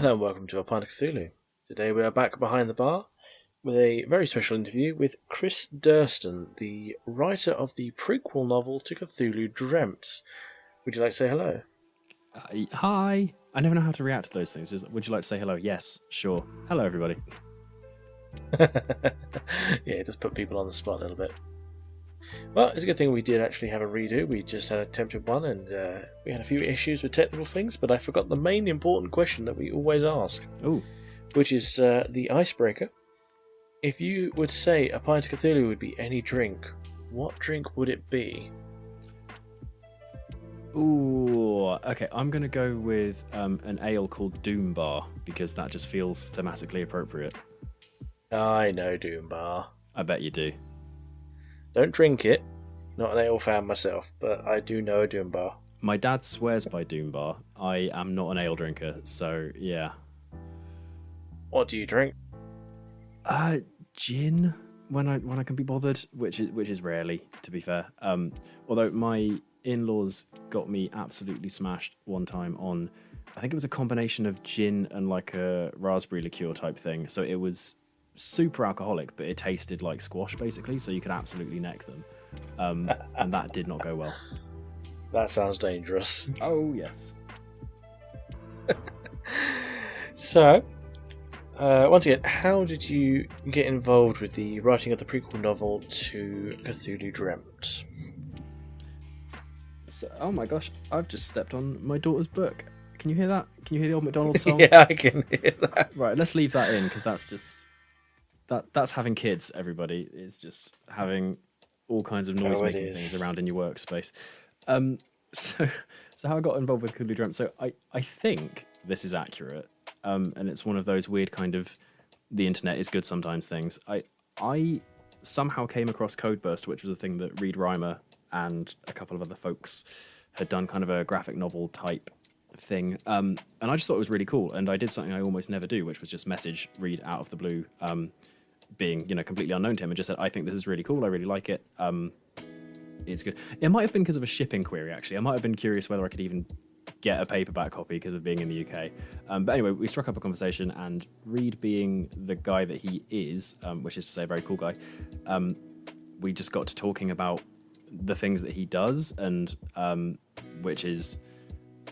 Hello and welcome to A Pint of Cthulhu. Today we are back behind the bar with a very special interview with Chris Durston, the writer of the prequel novel to Cthulhu, Dreamt. Would you like to say hello? Hi. I never know how to react to those things. Would you like to say hello? Yes, sure. Hello, everybody. Yeah, it does put people on the spot a little bit. Well, it's a good thing we did actually have a redo. We just had attempted one and we had a few issues with technical things, but I forgot the main important question that we always ask. Oh. Which is the icebreaker. If you would say a pint of Cthulhu would be any drink, what drink would it be? Ooh, okay. I'm going to go with an ale called Doom Bar because that just feels thematically appropriate. I know Doom Bar. I bet you do. Don't drink it. Not an ale fan myself, but I do know a Doom Bar. My dad swears by Doom Bar. I am not an ale drinker, so yeah. What do you drink? Gin when I can be bothered, which is rarely, to be fair. Although my in-laws got me absolutely smashed one time on, I think it was a combination of gin and like a raspberry liqueur type thing. So it was super alcoholic, but it tasted like squash basically. So you could absolutely neck them, and that did not go well. That sounds dangerous. Oh yes. So, once again, how did you get involved with the writing of the prequel novel to Cthulhu Dreamt? So, oh my gosh, I've just stepped on my daughter's book. Can you hear that? Can you hear the old McDonald's song? Yeah, I can hear that. Right, let's leave that in because that's just that's having kids. Everybody is just having all kinds of noise-making things around in your workspace. So how I got involved with Cthulhu Dreamt. So I think this is accurate, and it's one of those weird kind of the internet is good sometimes things. I somehow came across Codeburst, which was a thing that Reed Reimer and a couple of other folks had done, kind of a graphic novel type thing, and I just thought it was really cool. And I did something I almost never do, which was just message Reed out of the blue, being completely unknown to him, and just said, I think this is really cool, I really like it, it's good. It might have been because of a shipping query, actually. I might have been curious whether I could even get a paperback copy because of being in the UK. But anyway, we struck up a conversation, and Reed, being the guy that he is, which is to say a very cool guy, we just got to talking about the things that he does, and which is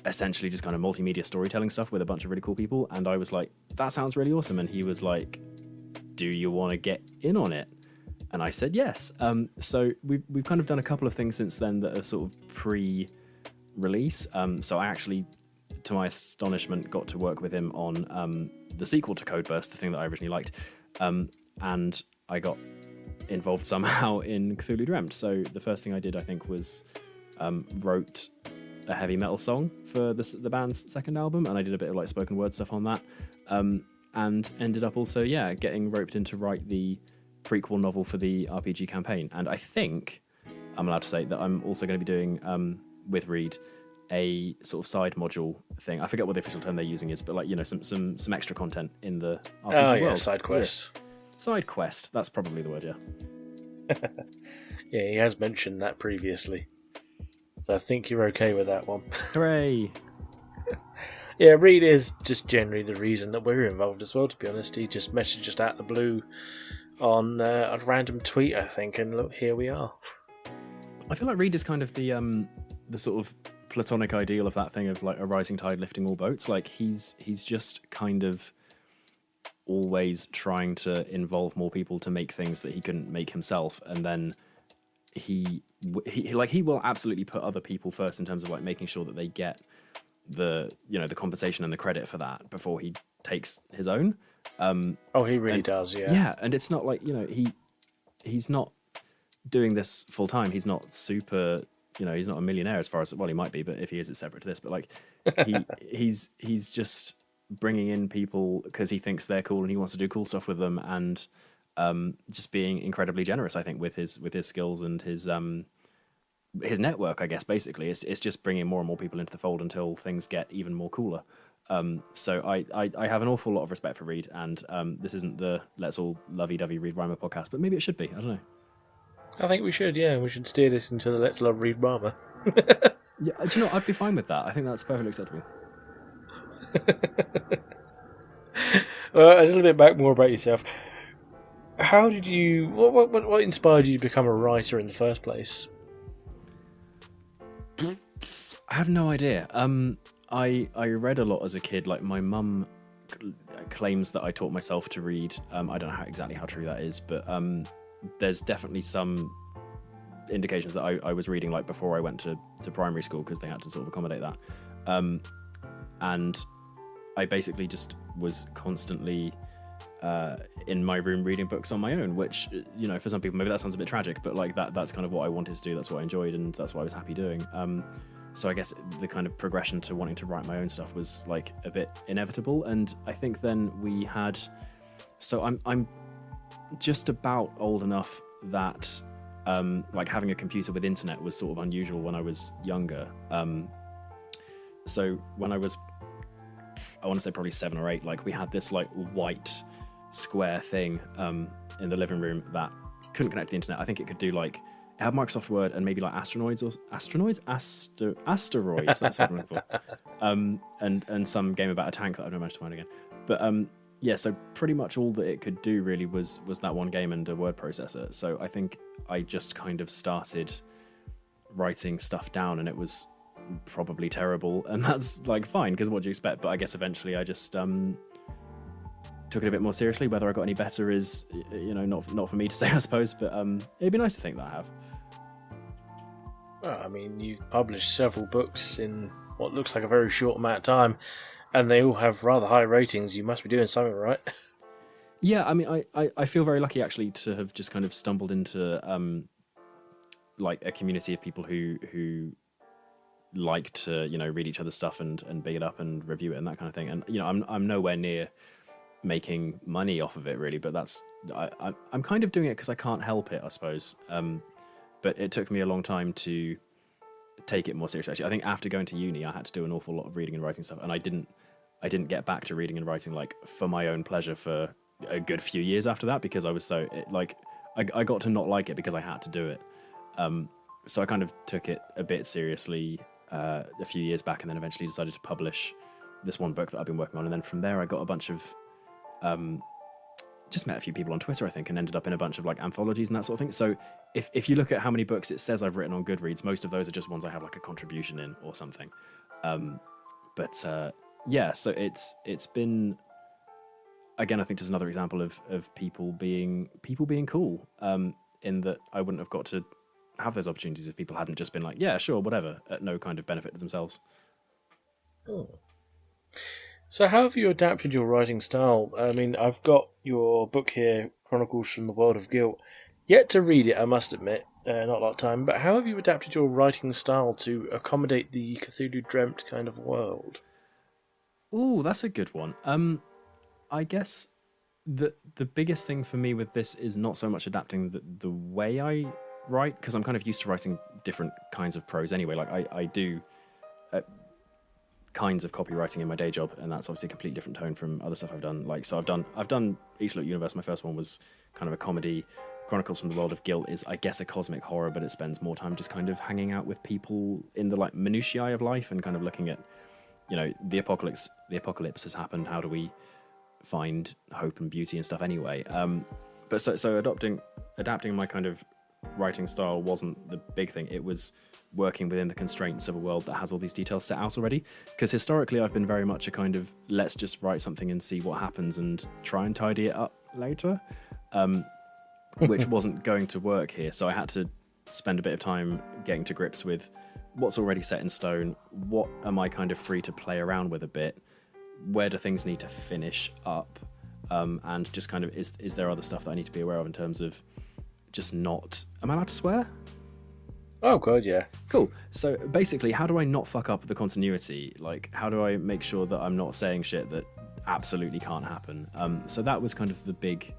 essentially just kind of multimedia storytelling stuff with a bunch of really cool people. And I was like, that sounds really awesome. And he was like, do you want to get in on it? And I said yes. So we've kind of done a couple of things since then that are sort of pre-release. So I actually, to my astonishment, got to work with him on the sequel to Codeburst, the thing that I originally liked. And I got involved somehow in Cthulhu Dreamt. So the first thing I did, I think, was wrote a heavy metal song for the band's second album, and I did a bit of like spoken word stuff on that, and ended up also getting roped in to write the prequel novel for the RPG campaign. And I think I'm allowed to say that I'm also going to be doing with Reed a sort of side module thing. I forget what the official term they're using is, but like some extra content in the RPG world. Side quests. Yes. Side quest. That's probably the word. Yeah. Yeah, he has mentioned that previously, so I think you're okay with that one. Hooray! Yeah, Reed is just generally the reason that we're involved as well, to be honest. He just messaged us out of the blue on a random tweet, I think, and look, here we are. I feel like Reed is kind of the sort of platonic ideal of that thing of like a rising tide lifting all boats. Like he's just kind of always trying to involve more people to make things that he couldn't make himself, and then he will absolutely put other people first in terms of like making sure that they get the compensation and the credit for that before he takes his own. He really does, yeah. Yeah, and it's not like he's not doing this full time. He's not super, he's not a millionaire as far as, well, he might be, but if he is, it's separate to this. But like he's just bringing in people because he thinks they're cool and he wants to do cool stuff with them, and just being incredibly generous, I think, with his skills and his network, I guess. Basically, it's just bringing more and more people into the fold until things get even more cooler. So I have an awful lot of respect for Reed, and this isn't the Let's All Lovey-Dovey Reed Reimer podcast, but maybe it should be. I don't know. I think we should, yeah. We should steer this into the Let's Love Reed Reimer. Yeah, do you know, I'd be fine with that. I think that's perfectly acceptable. A little bit back more about yourself. How did you? What inspired you to become a writer in the first place? I have no idea. I read a lot as a kid. Like my mum claims that I taught myself to read. I don't know exactly how true that is, but there's definitely some indications that I was reading like before I went to primary school because they had to sort of accommodate that. And I basically just was constantly in my room reading books on my own, which, you know, for some people maybe that sounds a bit tragic, but like that's kind of what I wanted to do. That's what I enjoyed, and that's what I was happy doing. So I guess the kind of progression to wanting to write my own stuff was like a bit inevitable. And I think then we had, so I'm just about old enough that like having a computer with internet was sort of unusual when I was younger. So when I was, I want to say probably 7 or 8, like we had this like white square thing in the living room that couldn't connect to the internet. I think it could do like, it had Microsoft Word and maybe like asteroids. That's what I'm looking for. And some game about a tank that I've never managed to find again. But yeah, so pretty much all that it could do really was that one game and a word processor. So I think I just kind of started writing stuff down, and it was probably terrible, and that's like fine because what do you expect? But I guess eventually I just took it a bit more seriously. Whether I got any better is, you know, not for me to say, I suppose. But it'd be nice to think that I have. Well, I mean, you've published several books in what looks like a very short amount of time, and they all have rather high ratings. You must be doing something right. Yeah, I mean, I feel very lucky actually to have just kind of stumbled into like a community of people who like to, you know, read each other's stuff and big it up and review it and that kind of thing. And you know, I'm nowhere near making money off of it really, but that's I'm kind of doing it because I can't help it, I suppose. But it took me a long time to take it more seriously. Actually, I think after going to uni, I had to do an awful lot of reading and writing stuff, and I didn't get back to reading and writing like for my own pleasure for a good few years after that, because I was so I got to not like it because I had to do it. So I kind of took it a bit seriously a few years back, and then eventually decided to publish this one book that I've been working on. And then from there, I got a bunch of just met a few people on Twitter, I think, and ended up in a bunch of like anthologies and that sort of thing. So if you look at how many books it says I've written on Goodreads, most of those are just ones I have like a contribution in or something. Yeah, so it's been, again, I think just another example of people being cool, in that I wouldn't have got to have those opportunities if people hadn't just been like, yeah, sure, whatever, at no kind of benefit to themselves. Oh. So how have you adapted your writing style? I mean, I've got your book here, Chronicles from the World of Guilt. Yet to read it, I must admit, not a lot of time, but how have you adapted your writing style to accommodate the Cthulhu Dreamt kind of world? Ooh, that's a good one. I guess the biggest thing for me with this is not so much adapting the way I write, because I'm kind of used to writing different kinds of prose anyway. Like I do kinds of copywriting in my day job, and that's obviously a completely different tone from other stuff I've done. Like, so I've done Each Look Universe. My first one was kind of a comedy. Chronicles from the World of Guilt is, I guess, a cosmic horror, but it spends more time just kind of hanging out with people in the like minutiae of life and kind of looking at, you know, the apocalypse has happened. How do we find hope and beauty and stuff anyway? But so adapting my kind of writing style wasn't the big thing. It was working within the constraints of a world that has all these details set out already. Because historically, I've been very much a kind of let's just write something and see what happens and try and tidy it up later, which wasn't going to work here. So I had to spend a bit of time getting to grips with what's already set in stone, what am I kind of free to play around with a bit, where do things need to finish up, and just kind of is there other stuff that I need to be aware of in terms of just not... Am I allowed to swear? Oh, God, yeah. Cool. So basically, how do I not fuck up the continuity? Like, how do I make sure that I'm not saying shit that absolutely can't happen? So that was kind of the big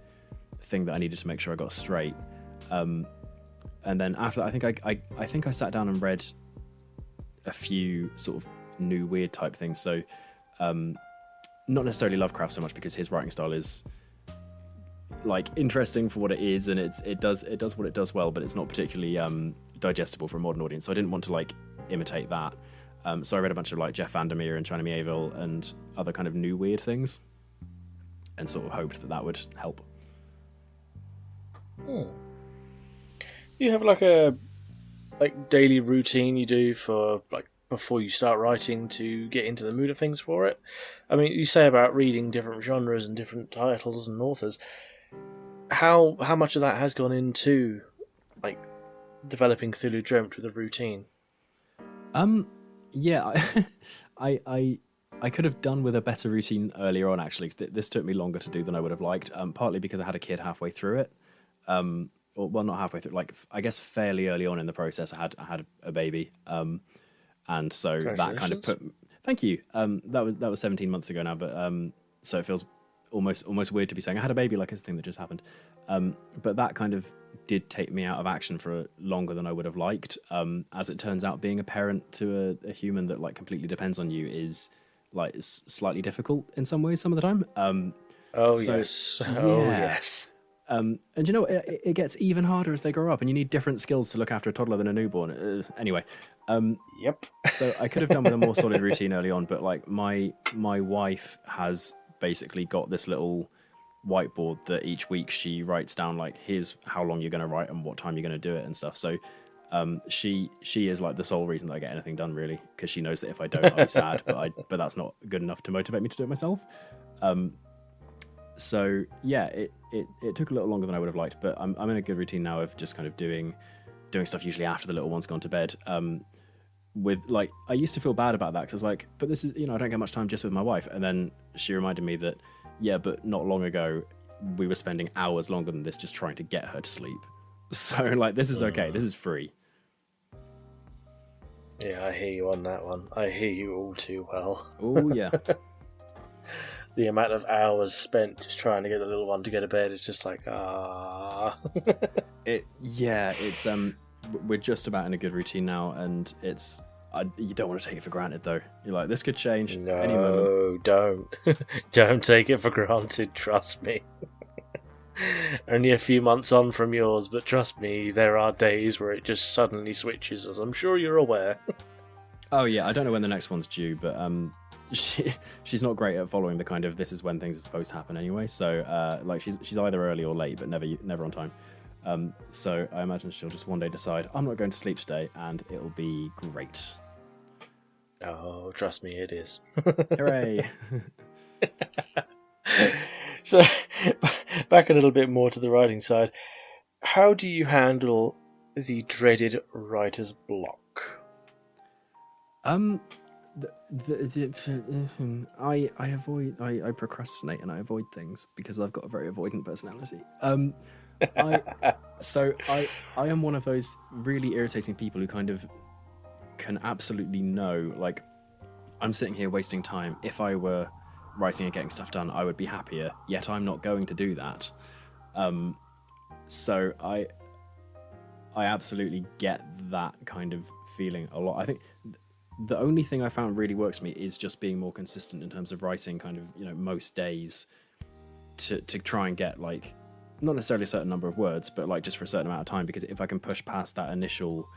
thing that I needed to make sure I got straight. And then after that, I think I sat down and read a few sort of new weird type things. So not necessarily Lovecraft so much, because his writing style is like interesting for what it is, and it does what it does well, but it's not particularly digestible for a modern audience. So I didn't want to like imitate that. So I read a bunch of like Jeff Vandermeer and China Miéville and other kind of new weird things. sort of hoped that would help. You have like a daily routine you do for like before you start writing to get into the mood of things for it? I mean, you say about reading different genres and different titles and authors. How much of that has gone into like developing Cthulhu Dreamt with a routine? Yeah, I could have done with a better routine earlier on, actually. 'Cause this took me longer to do than I would have liked, partly because I had a kid halfway through it. Or, well, not halfway through, like, I guess fairly early on in the process, I had a baby. And so that kind of put... Thank you. That was 17 months ago now, but so it feels almost weird to be saying I had a baby like it's a thing that just happened. But that kind of did take me out of action for longer than I would have liked. As it turns out, being a parent to a human that like completely depends on you is like slightly difficult in some ways some of the time. Yes. And you know, it gets even harder as they grow up, and you need different skills to look after a toddler than a newborn. Anyway, Yep. So I could have done with a more solid routine early on, but like my wife has basically got this little whiteboard that each week she writes down like, here's how long you're going to write and what time you're going to do it and stuff. So she is like the sole reason that I get anything done, really, because she knows that if I don't, I'll be sad. But that's not good enough to motivate me to do it myself. So yeah, it took a little longer than I would have liked, but I'm in a good routine now of just kind of doing stuff usually after the little one's gone to bed. With like, I used to feel bad about that because I was like, but this is, you know, I don't get much time just with my wife. And then she reminded me that, yeah, but not long ago we were spending hours longer than this just trying to get her to sleep. So like, this is okay. This is free. Yeah, I hear you on that one. I hear you all too well. Oh yeah. The amount of hours spent just trying to get the little one to go to bed is just like, It's we're just about in a good routine now, and you don't want to take it for granted though. You're like, this could change any moment. No, don't take it for granted. Trust me. Only a few months on from yours, but trust me, there are days where it just suddenly switches, as I'm sure you're aware. Oh yeah, I don't know when the next one's due, but she's not great at following the kind of this is when things are supposed to happen anyway. So like she's either early or late, but never on time. So I imagine she'll just one day decide I'm not going to sleep today, and it'll be great. Oh, trust me, it is. Hooray! So, back a little bit more to the writing side. How do you handle the dreaded writer's block? I procrastinate and I avoid things because I've got a very avoidant personality. I am one of those really irritating people who kind of can absolutely know, like, I'm sitting here wasting time. If I were writing and getting stuff done, I would be happier, yet I'm not going to do that. So I absolutely get that kind of feeling a lot. I think the only thing I found really works for me is just being more consistent in terms of writing kind of, you know, most days to try and get, like, not necessarily a certain number of words, but like just for a certain amount of time, because if I can push past that initial,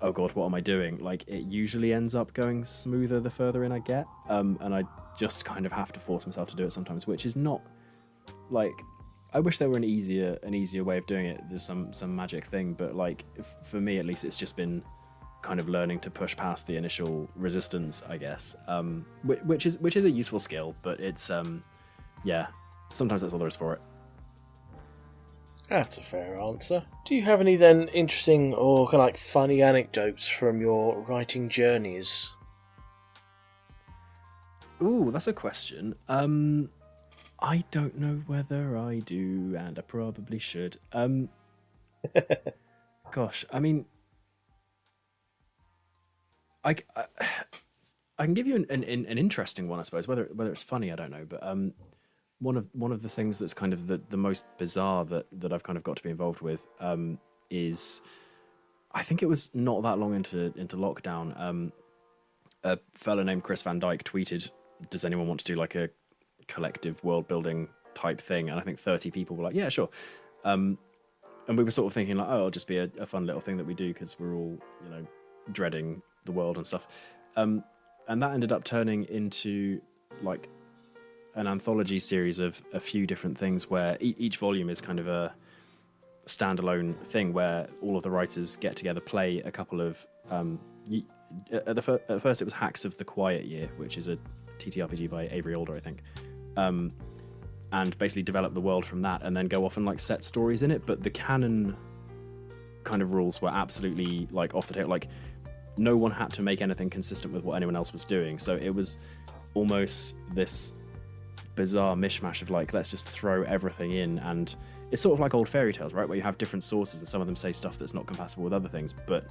oh god, what am I doing? Like, it usually ends up going smoother the further in I get. And I just kind of have to force myself to do it sometimes, which is not like, I wish there were an easier way of doing it. There's some magic thing, but like for me at least, it's just been kind of learning to push past the initial resistance, I guess. Which is a useful skill, but it's yeah, sometimes that's all there is for it. That's a fair answer. Do you have any then interesting or kind of like funny anecdotes from your writing journeys? Ooh, that's a question. I don't know whether I do, and I probably should. Gosh, I mean, I can give you an interesting one, I suppose. Whether it's funny, I don't know. But one of the things that's kind of the most bizarre that I've kind of got to be involved with is, I think it was not that long into lockdown. A fellow named Chris Van Dyke tweeted, "Does anyone want to do like a collective world building type thing?" And I think 30 people were like, "Yeah, sure." And we were sort of thinking like, "Oh, it'll just be a fun little thing that we do because we're all, you know, dreading the world and stuff." And that ended up turning into like an anthology series of a few different things where each volume is kind of a standalone thing where all of the writers get together, play a couple of. At first, it was Hacks of the Quiet Year, which is a TTRPG by Avery Alder, I think, and basically develop the world from that, and then go off and like set stories in it. But the canon kind of rules were absolutely like off the table. Like no one had to make anything consistent with what anyone else was doing. So it was almost this bizarre mishmash of like, let's just throw everything in. And it's sort of like old fairy tales, right? Where you have different sources and some of them say stuff that's not compatible with other things, but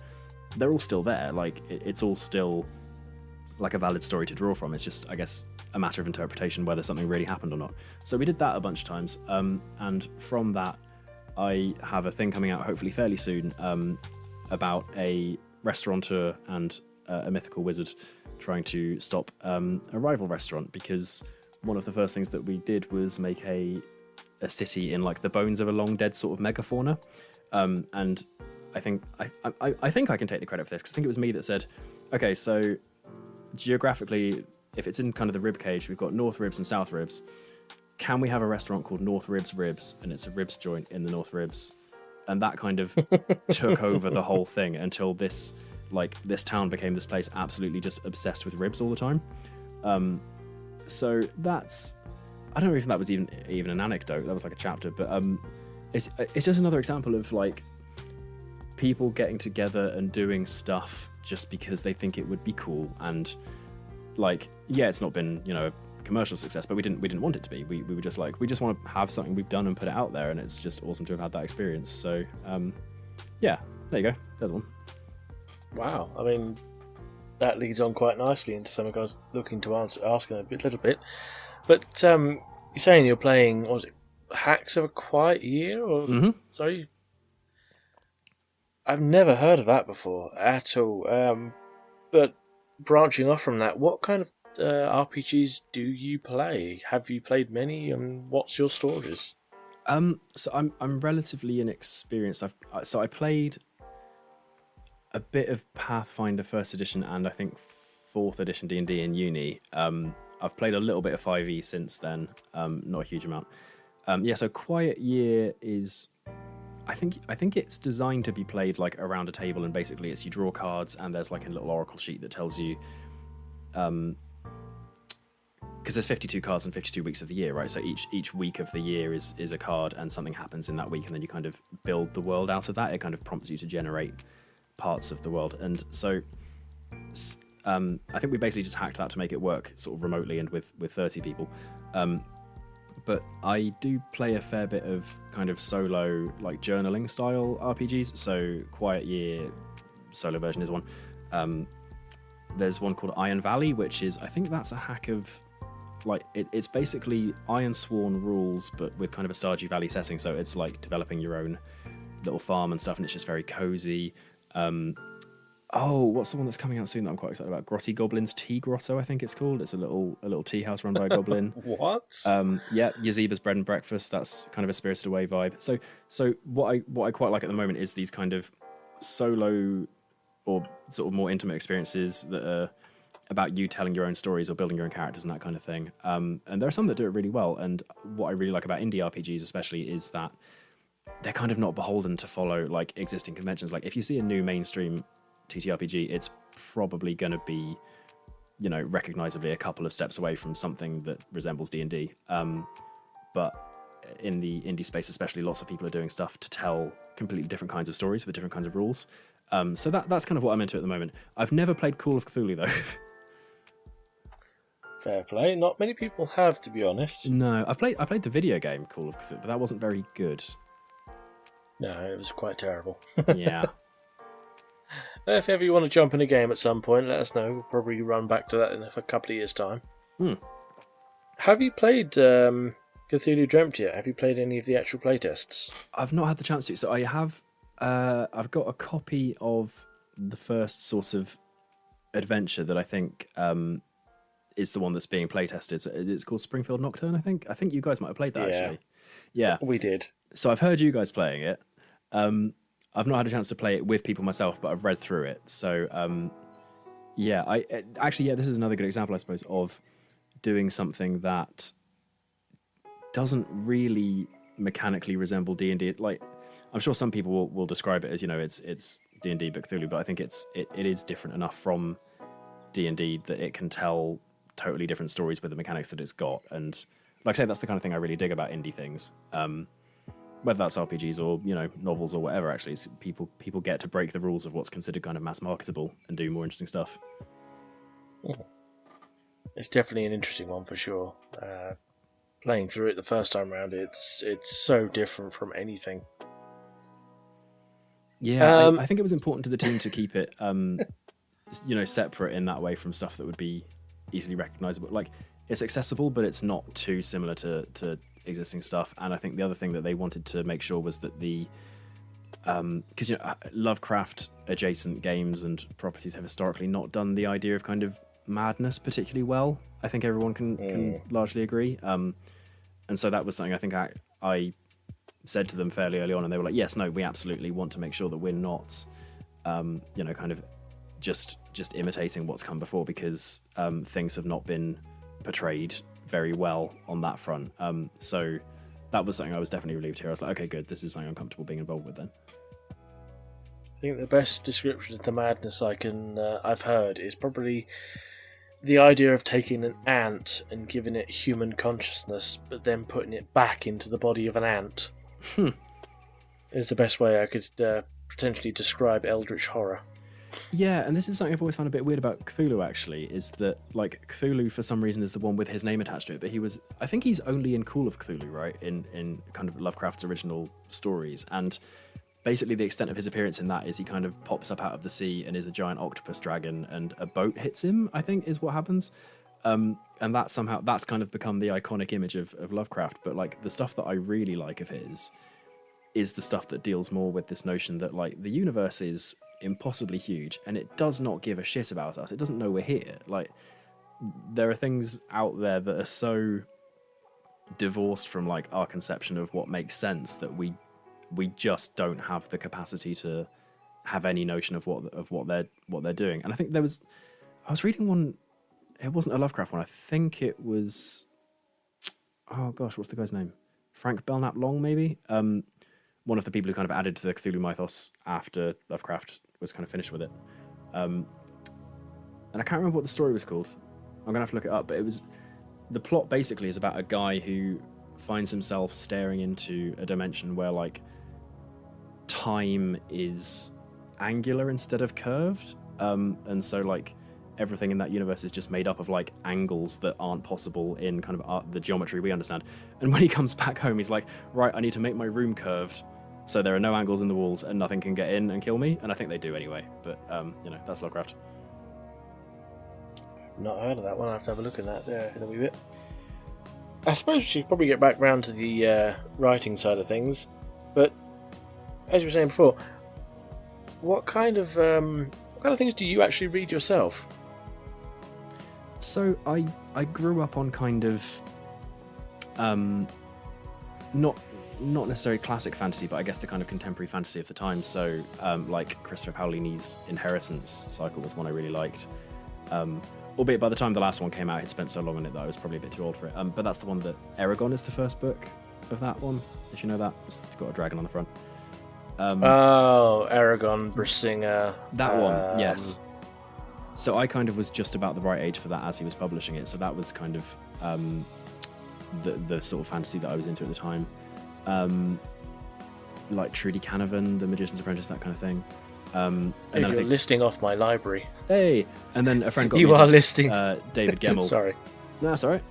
they're all still there. Like it's all still like a valid story to draw from. It's just, I guess, a matter of interpretation whether something really happened or not. So we did that a bunch of times. And from that, I have a thing coming out hopefully fairly soon about a restaurateur and a mythical wizard trying to stop a rival restaurant, because one of the first things that we did was make a city in like the bones of a long dead sort of megafauna. And I think I think I can take the credit for this, because I think it was me that said, okay, so geographically, if it's in kind of the rib cage, we've got North Ribs and South Ribs. Can we have a restaurant called North Ribs Ribs, and it's a ribs joint in the North Ribs? And that kind of took over the whole thing until this town became this place absolutely just obsessed with ribs all the time. So that's, I don't know if that was even an anecdote. That was like a chapter, but it's just another example of like people getting together and doing stuff just because they think it would be cool. And like, yeah, it's not been, a commercial success, but we didn't want it to be. We were just like, we just want to have something we've done and put it out there, and it's just awesome to have had that experience. So yeah, there you go. There's one. Wow, I mean, that leads on quite nicely into something I was looking to ask in a little bit. But you're saying you're playing, what was it, Hacks of a Quiet Year? Or sorry, I've never heard of that before at all. But branching off from that, what kind of RPGs do you play? Have you played many, and what's your stories? So I'm relatively inexperienced. I played a bit of Pathfinder First Edition and I think Fourth Edition D&D in uni. I've played a little bit of 5e since then, not a huge amount. So Quiet Year is, I think it's designed to be played like around a table, and basically it's you draw cards and there's like a little oracle sheet that tells you, because there's 52 cards and 52 weeks of the year, right? So each week of the year is a card, and something happens in that week, and then you kind of build the world out of that. It kind of prompts you to generate parts of the world. And so I think we basically just hacked that to make it work sort of remotely and with 30 people. But I do play a fair bit of kind of solo, like journaling style RPGs. So Quiet Year solo version is one. There's one called Iron Valley, which is, I think that's a hack of, like, it's basically Iron Sworn rules, but with kind of a Stardew Valley setting. So it's like developing your own little farm and stuff, and it's just very cozy. What's the one that's coming out soon that I'm quite excited about? Grotty Goblin's Tea Grotto, I think it's called. It's a little tea house run by a goblin. What? Yazeba's Bread and Breakfast. That's kind of a Spirited Away vibe. So what I quite like at the moment is these kind of solo or sort of more intimate experiences that are about you telling your own stories or building your own characters and that kind of thing. And there are some that do it really well. And what I really like about indie RPGs especially is that they're kind of not beholden to follow like existing conventions. Like if you see a new mainstream TTRPG, it's probably going to be, recognizably a couple of steps away from something that resembles D&D. But in the indie space especially, lots of people are doing stuff to tell completely different kinds of stories with different kinds of rules. So that's kind of what I'm into at the moment. I've never played Call of Cthulhu though. Fair play. Not many people have, to be honest. No, I played the video game Call of Cthulhu, but that wasn't very good. No, it was quite terrible. Yeah. If ever you want to jump in a game at some point, let us know. We'll probably run back to that in a couple of years' time. Have you played Cthulhu Dreamt yet? Have you played any of the actual playtests? I've not had the chance to. So I have. I've got a copy of the first sort of adventure that I think is the one that's being playtested. It's called Springfield Nocturne, I think. I think you guys might have played that, actually. Yeah. We did. So I've heard you guys playing it. I've not had a chance to play it with people myself, but I've read through it. So, this is another good example, I suppose, of doing something that doesn't really mechanically resemble D&D. Like, I'm sure some people will describe it as, it's D&D but Cthulhu, but I think it is different enough from D&D that it can tell totally different stories with the mechanics that it's got. And like I say, that's the kind of thing I really dig about indie things. Whether that's RPGs or novels or whatever, actually, it's people get to break the rules of what's considered kind of mass marketable and do more interesting stuff. It's definitely an interesting one for sure. Playing through it the first time around, it's so different from anything. Yeah, I think it was important to the team to keep it, separate in that way from stuff that would be easily recognizable. Like, it's accessible, but it's not too similar to existing stuff. And I think the other thing that they wanted to make sure was that because Lovecraft adjacent games and properties have historically not done the idea of kind of madness particularly well. I think everyone can largely agree. And so that was something I think I said to them fairly early on, and they were like, yes, no, we absolutely want to make sure that we're not kind of just imitating what's come before, because things have not been portrayed very well on that front. So that was something I was definitely relieved to hear. I was like, okay, good, this is something I'm comfortable being involved with then. I think the best description of the madness I've heard is probably the idea of taking an ant and giving it human consciousness, but then putting it back into the body of an ant. Is the best way I could potentially describe eldritch horror. Yeah, and this is something I've always found a bit weird about Cthulhu, actually, is that, like, Cthulhu for some reason is the one with his name attached to it, but I think he's only in Call of Cthulhu, right, in kind of Lovecraft's original stories, and basically the extent of his appearance in that is he kind of pops up out of the sea and is a giant octopus dragon, and a boat hits him, I think, is what happens. And that's kind of become the iconic image of Lovecraft, but, like, the stuff that I really like of his is the stuff that deals more with this notion that, like, the universe is impossibly huge and it does not give a shit about us. It doesn't know we're here. Like, there are things out there that are so divorced from, like, our conception of what makes sense that we just don't have the capacity to have any notion of what they're doing. And I think I was reading one. It wasn't a Lovecraft one. I think it was, oh gosh, what's the guy's name? Frank Belknap Long, maybe. One of the people who kind of added to the Cthulhu mythos after Lovecraft was kind of finished with it. And I can't remember what the story was called. I'm going to have to look it up. But the plot basically is about a guy who finds himself staring into a dimension where, like, time is angular instead of curved. And so, like, everything in that universe is just made up of, like, angles that aren't possible in kind of the geometry we understand. And when he comes back home, he's like, right, I need to make my room curved so there are no angles in the walls and nothing can get in and kill me. And I think they do anyway, but that's Lovecraft. Not heard of that one. I have to have a look at that in a wee bit. I suppose we should probably get back round to the writing side of things, but as you were saying before, what kind of things do you actually read yourself? So I grew up on kind of not necessarily classic fantasy, but I guess the kind of contemporary fantasy of the time. So like Christopher Paolini's Inheritance cycle was one I really liked. Albeit by the time the last one came out, he'd spent so long on it that I was probably a bit too old for it. But that's the one that Eragon is the first book of that one, if you know that. It's got a dragon on the front. Eragon Brisinga. That one, yes. So I kind of was just about the right age for that as he was publishing it. So that was kind of the sort of fantasy that I was into at the time. Like Trudy Canavan, The Magician's Apprentice, that kind of thing. And then you're listing off my library. Hey! And then a friend got listing David Gemmell. Sorry. No, that's all right.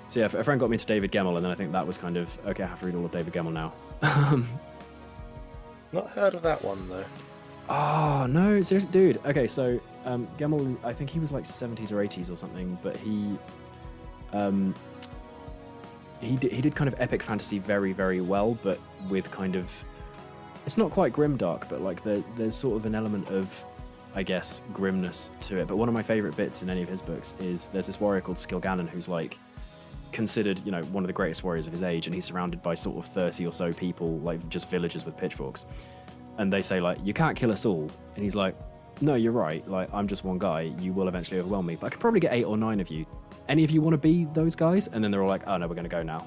So yeah, a friend got me into David Gemmell, and then I think that was kind of, okay, I have to read all of David Gemmell now. Not heard of that one, though. Oh, no, seriously, dude. Okay, so Gemmell, I think he was like 70s or 80s or something, but he did kind of epic fantasy very, very well, but with kind of, it's not quite grimdark, but like there's sort of an element of, I guess, grimness to it. But one of my favourite bits in any of his books is there's this warrior called Skilgannon who's like considered, one of the greatest warriors of his age, and he's surrounded by sort of 30 or so people, like just villagers with pitchforks. And they say, like, you can't kill us all. And he's like, no, you're right. Like, I'm just one guy. You will eventually overwhelm me. But I could probably get 8 or 9 of you. any of you want to be those guys? And then they're all like, oh no, we're going to go now.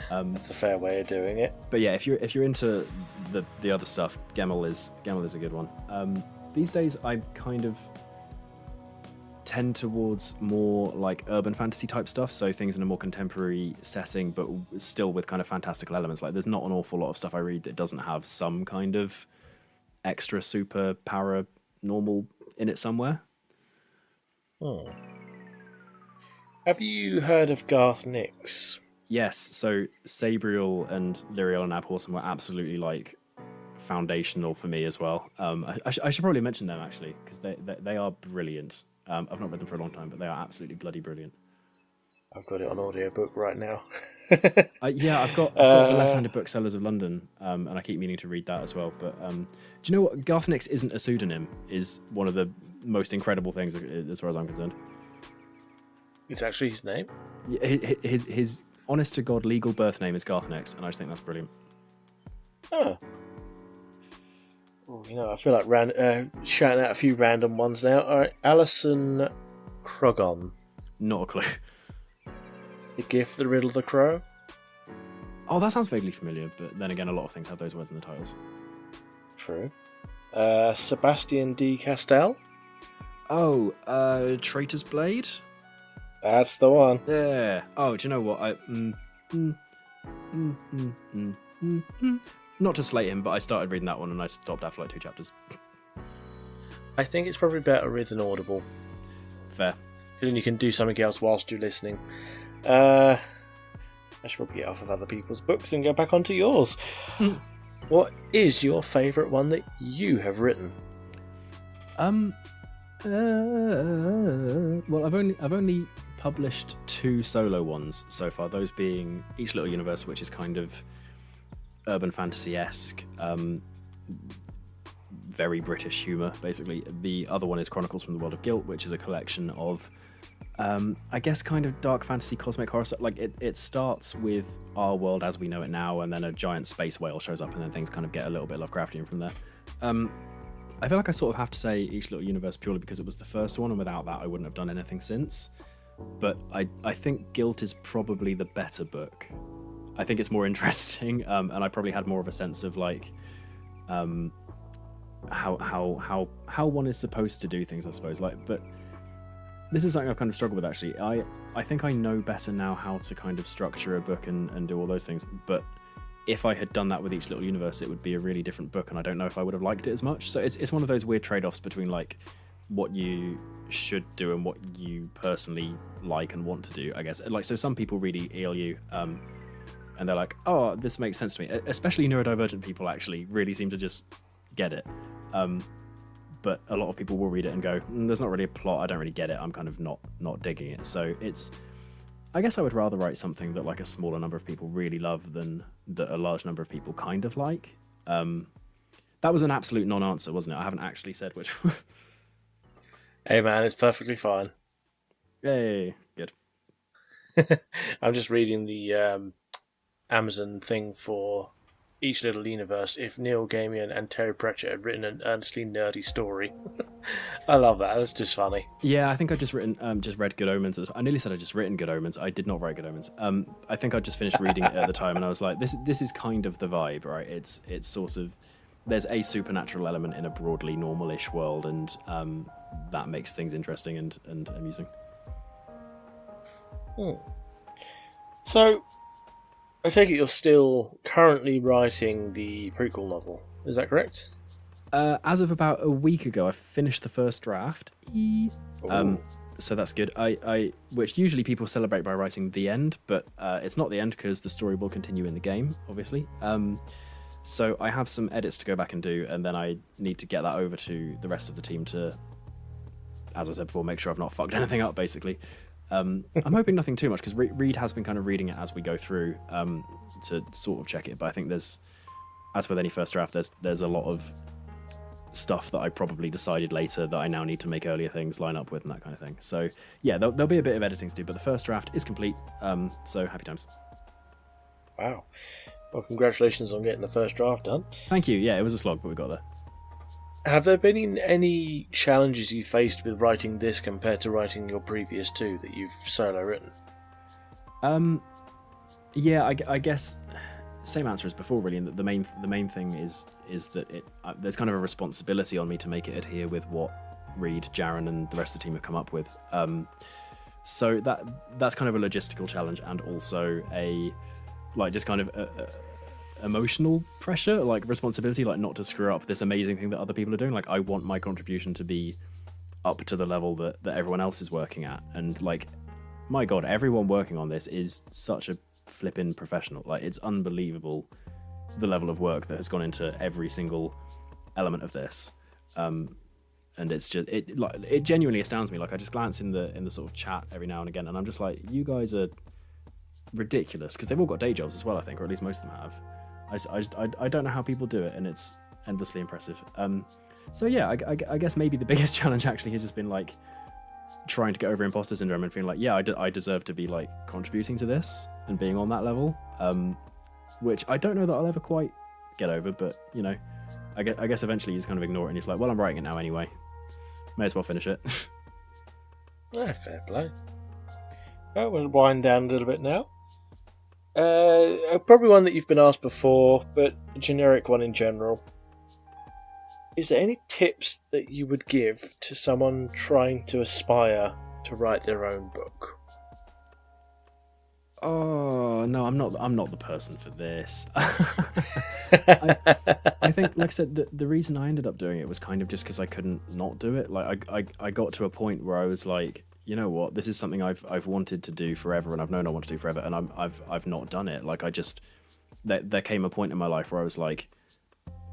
That's a fair way of doing it. But yeah, if you're into the other stuff, Gemmel is a good one. These days, I kind of tend towards more like urban fantasy type stuff, so things in a more contemporary setting, but still with kind of fantastical elements. Like, there's not an awful lot of stuff I read that doesn't have some kind of extra super paranormal in it somewhere. Oh. Have you heard of Garth Nix? Yes, so Sabriel and Lyriel and Abhorsen were absolutely like foundational for me as well. I should probably mention them actually, because they are brilliant. I've not read them for a long time, but they are absolutely bloody brilliant. I've got it on audiobook right now. Yeah, I've got the Left-Handed Booksellers of London, and I keep meaning to read that as well. But do you know what? Garth Nix isn't a pseudonym is one of the most incredible things as far as I'm concerned. It's actually his name? His honest to God legal birth name is Garth Nix, and I just think that's brilliant. Oh. Oh, you know, I feel like shouting out a few random ones now. All right, Alison Crogon. Not a clue. The Gift, The Riddle, The Crow. Oh, that sounds vaguely familiar, but then again, a lot of things have those words in the titles. True. Sebastian D. Castell. Oh, Traitor's Blade? That's the one. Yeah. Oh, do you know what? Not to slate him, but I started reading that one and I stopped after like 2 chapters. I think it's probably better with an Audible. Fair. Then you can do something else whilst you're listening. I should probably get off of other people's books and go back onto yours. What is your favourite one that you have written? Well, I've only published 2 solo ones so far. Those being Each Little Universe, which is kind of urban fantasy-esque, very British humour, basically. The other one is Chronicles from the World of Guilt, which is a collection of, I guess, kind of dark fantasy, cosmic horror. Like it starts with our world as we know it now, and then a giant space whale shows up, and then things kind of get a little bit Lovecraftian from there. I feel like I sort of have to say Each Little Universe purely because it was the first one, and without that I wouldn't have done anything since. But I think Guilt is probably the better book. I think it's more interesting, and I probably had more of a sense of like how one is supposed to do things, I suppose. Like, but this is something I've kind of struggled with actually. I think I know better now how to kind of structure a book and do all those things. But if I had done that with Each Little Universe, it would be a really different book, and I don't know if I would have liked it as much. So it's one of those weird trade-offs between like what you should do and what you personally like and want to do, I guess. Like, so some people read ELU, and they're like, oh, this makes sense to me. Especially neurodivergent people actually really seem to just get it. But a lot of people will read it and go, there's not really a plot, I don't really get it, I'm kind of not digging it. So I guess I would rather write something that like a smaller number of people really love than that a large number of people kind of like. That was an absolute non-answer, wasn't it? I haven't actually said which one. Hey man, it's perfectly fine. Yay, good. I'm just reading the Amazon thing for Each Little Universe. If Neil Gaiman and Terry Pratchett had written an earnestly nerdy story. I love that. That's just funny. Yeah, I think I just read Good Omens. I nearly said I just written Good Omens. I did not write Good Omens. I think I just finished reading it at the time, and I was like, this is kind of the vibe, right? It's sort of, there's a supernatural element in a broadly normal-ish world, and that makes things interesting and amusing. So, I take it you're still currently writing the prequel novel. Is that correct? As of about a week ago, I finished the first draft. So that's good. Which usually people celebrate by writing the end, but it's not the end because the story will continue in the game, obviously. So I have some edits to go back and do, and then I need to get that over to the rest of the team to, as I said before, make sure I've not fucked anything up, basically. I'm hoping nothing too much, because Reed has been kind of reading it as we go through to sort of check it, but I think there's, as with any first draft, there's a lot of stuff that I probably decided later that I now need to make earlier things line up with and that kind of thing. So yeah, there'll be a bit of editing to do, but the first draft is complete, so happy times. Wow. Well, congratulations on getting the first draft done. Thank you. Yeah, it was a slog, but we got there. Have there been any challenges you faced with writing this compared to writing your previous two that you've solo written? Yeah, I guess same answer as before, really. And the main thing is that there's kind of a responsibility on me to make it adhere with what Reed, Jaren, and the rest of the team have come up with. So that's kind of a logistical challenge, and also a just kind of emotional pressure, like responsibility, like not to screw up this amazing thing that other people are doing. Like I want my contribution to be up to the level that everyone else is working at, and like, my God, everyone working on this is such a flippin' professional. Like, it's unbelievable the level of work that has gone into every single element of this. And it's just it genuinely astounds me. Like, I just glance in the sort of chat every now and again, and I'm just like, you guys are ridiculous, because they've all got day jobs as well, I think, or at least most of them have. I don't know how people do it, and it's endlessly impressive. So yeah, I guess maybe the biggest challenge actually has just been like trying to get over imposter syndrome and feeling like, yeah, I deserve to be like contributing to this and being on that level, which I don't know that I'll ever quite get over, but you know, I guess eventually you just kind of ignore it and you're just like, well, I'm writing it now anyway, may as well finish it. Yeah, fair play. Well, we'll wind down a little bit now. Probably one that you've been asked before, but a generic one in general. Is there any tips that you would give to someone trying to aspire to write their own book? Oh no, I'm not the person for this. I think, like I said, the reason I ended up doing it was kind of just because I couldn't not do it. Like I got to a point where I was like, you know what, this is something I've wanted to do forever, and I've known I want to do forever, and I've not done it. Like, there came a point in my life where I was like,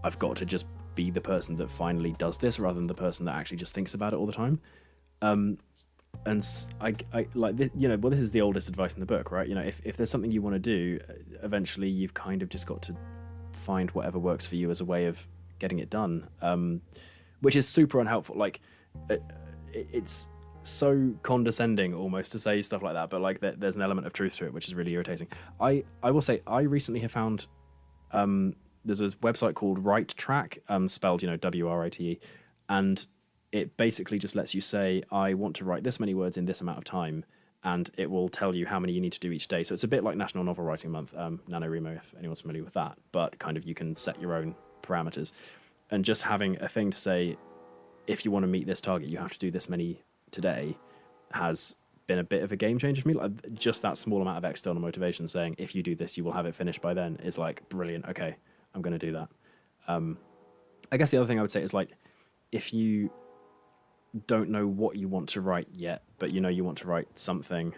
I've got to just be the person that finally does this, rather than the person that actually just thinks about it all the time. And I like this, you know, well, this is the oldest advice in the book, right? You know, if there's something you want to do, eventually you've kind of just got to find whatever works for you as a way of getting it done, which is super unhelpful. Like, it's so condescending almost to say stuff like that, but like there's an element of truth to it, which is really irritating. I will say, I recently have found there's a website called Write Track, spelled, you know, WRITE, and it basically just lets you say, I want to write this many words in this amount of time, and it will tell you how many you need to do each day. So it's a bit like National Novel Writing Month, NaNoWriMo, if anyone's familiar with that, but kind of you can set your own parameters. And just having a thing to say, if you want to meet this target, you have to do this many today, has been a bit of a game changer for me. Like, just that small amount of external motivation saying, if you do this, you will have it finished by then, is like, brilliant. Okay, I'm going to do that. I guess the other thing I would say is, like, if you don't know what you want to write yet, but you know you want to write something,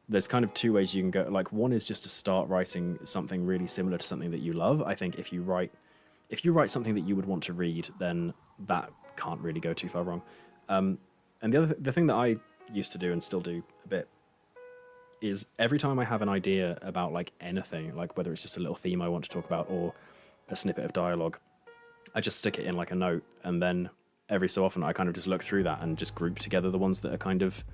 there's kind of two ways you can go. Like, one is just to start writing something really similar to something that you love. I think if you write something that you would want to read, then that can't really go too far wrong. And the thing that I used to do and still do a bit is, every time I have an idea about like anything, like whether it's just a little theme I want to talk about or a snippet of dialogue, I just stick it in like a note, and then every so often I kind of just look through that and just group together the ones that are kind of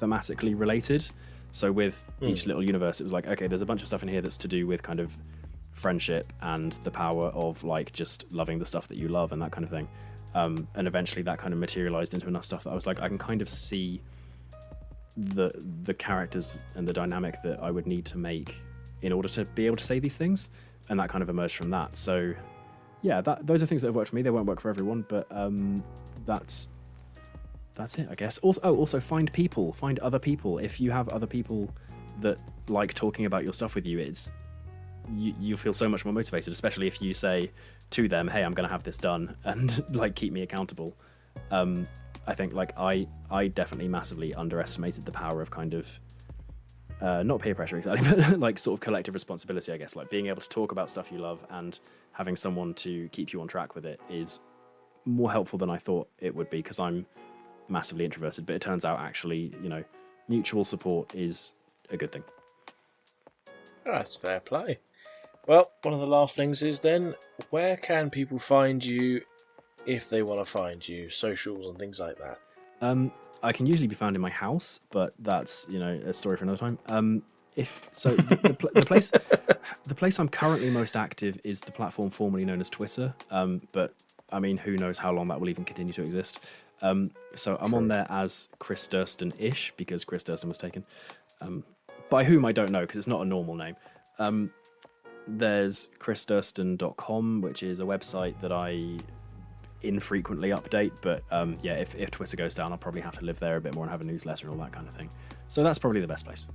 thematically related. So with each little universe, it was like, okay, there's a bunch of stuff in here that's to do with kind of friendship and the power of like just loving the stuff that you love and that kind of thing. And eventually that kind of materialized into enough stuff that I was like, I can kind of see the characters and the dynamic that I would need to make in order to be able to say these things, and that kind of emerged from that. So yeah, those are things that have worked for me. They won't work for everyone, but that's it, I guess. Also find other people. If you have other people that like talking about your stuff with you, you feel so much more motivated, especially if you say to them, hey, I'm going to have this done, and like keep me accountable. I think like I definitely massively underestimated the power of kind of not peer pressure exactly, but like sort of collective responsibility, I guess. Like, being able to talk about stuff you love and having someone to keep you on track with it is more helpful than I thought it would be, because I'm massively introverted. But it turns out, actually, you know, mutual support is a good thing. That's fair play. Well, one of the last things is then, where can people find you if they want to find you? Socials and things like that. I can usually be found in my house, but that's, you know, a story for another time. The place I'm currently most active is the platform formerly known as Twitter. But I mean, who knows how long that will even continue to exist. So I'm on there as Chris Durston-ish, because Chris Durston was taken. By whom I don't know, because it's not a normal name. There's chrisdurston.com, which is a website that I infrequently update, but if Twitter goes down, I'll probably have to live there a bit more and have a newsletter and all that kind of thing. So that's probably the best place.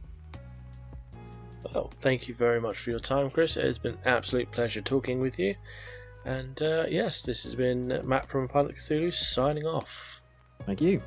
Well, thank you very much for your time, Chris. It's been an absolute pleasure talking with you. And yes, this has been Matt from Pilot Cthulhu signing off. Thank you.